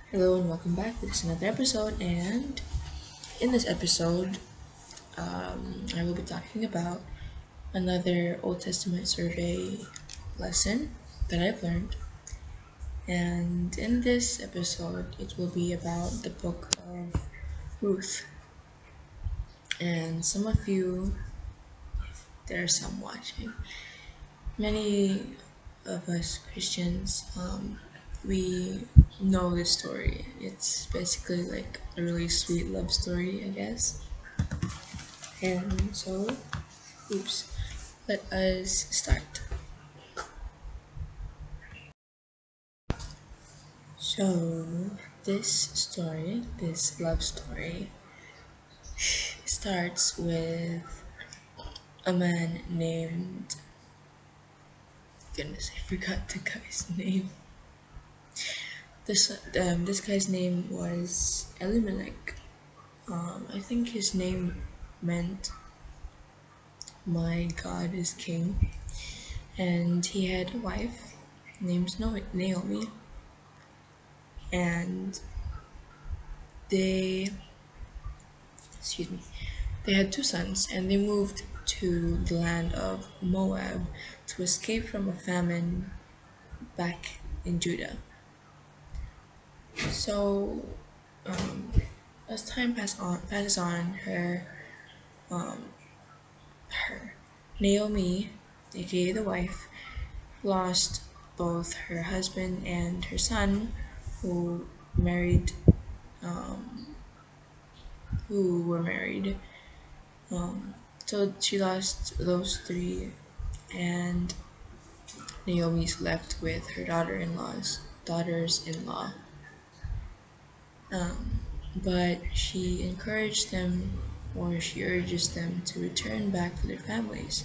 Hello and welcome back. This is another episode, and in this episode, I will be talking about another Old Testament survey lesson that I've learned. And in this episode, it will be about the book of Ruth. And some of you, there are some watching, many of us Christians, we know this story. It's basically like a really sweet love story, I guess. And so, oops, let us start. So, this story, this love story, starts with a man named, goodness, I forgot the guy's name. This guy's name was Elimelech. I think his name meant my God is king. And he had a wife named Naomi, and they, excuse me, they had two sons, and they moved to the land of Moab to escape from a famine back in Judah. So, um, as time passes on, um, her Naomi, aka the wife, lost both her husband and her son, who married, um, who were married. Um, so she lost those three, and Naomi's left with her daughters-in-law. Um, but she encouraged them, or she urges them to return back to their families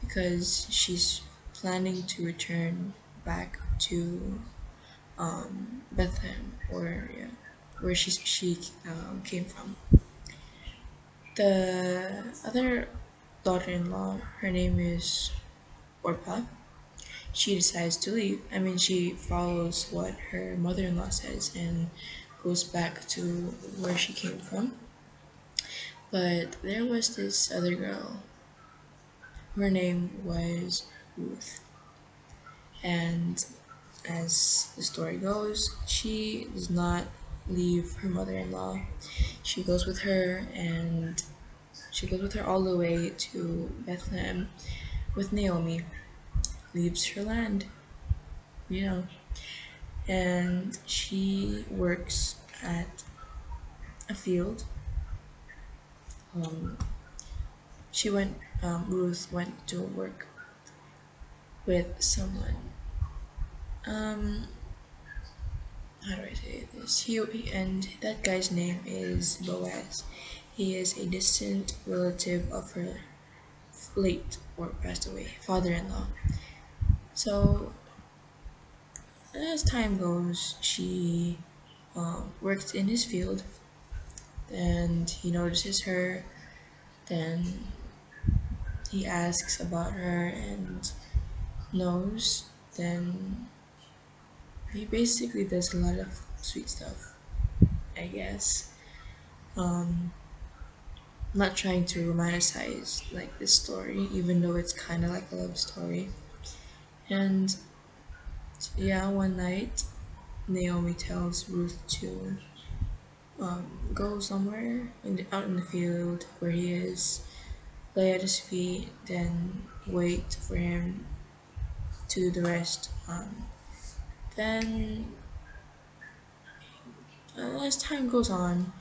because she's planning to return back to Bethlehem, or yeah, where she came from. The other daughter-in-law, her name is Orpah. She decides to leave. I mean, she follows what her mother-in-law says and goes back to where she came from. But there was this other girl. Her name was Ruth. And as the story goes, she does not leave her mother-in-law. She goes with her, and she goes with her all the way to Bethlehem with Naomi, leaves her land, you know, and she works at a field. Um, Ruth went to work with someone. Um, how do I say this? And that guy's name is Boaz. He is a distant relative of her late or passed away father-in-law. So as time goes, she works in his field, and he notices her. Then he asks about her and knows. Then he basically does a lot of sweet stuff, I guess. Um, not trying to romanticize like this story, even though it's kind of like a love story. And yeah, one night Naomi tells Ruth to go somewhere out in the field where he is, lay at his feet, then wait for him to do the rest. Then as time goes on,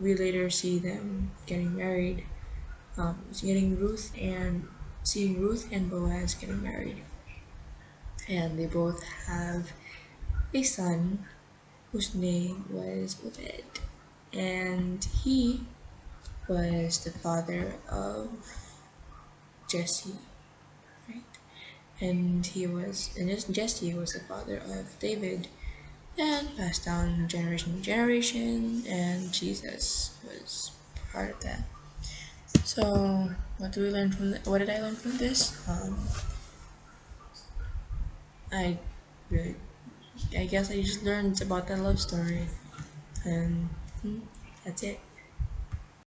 we later see them getting married. Seeing Ruth and Boaz getting married, and they both have a son whose name was Obed, and he was the father of Jesse, right? Jesse was the father of David, and passed down generation to generation, and Jesus was part of that. So, what did I learn from this? I really I guess I just learned about that love story, and that's it.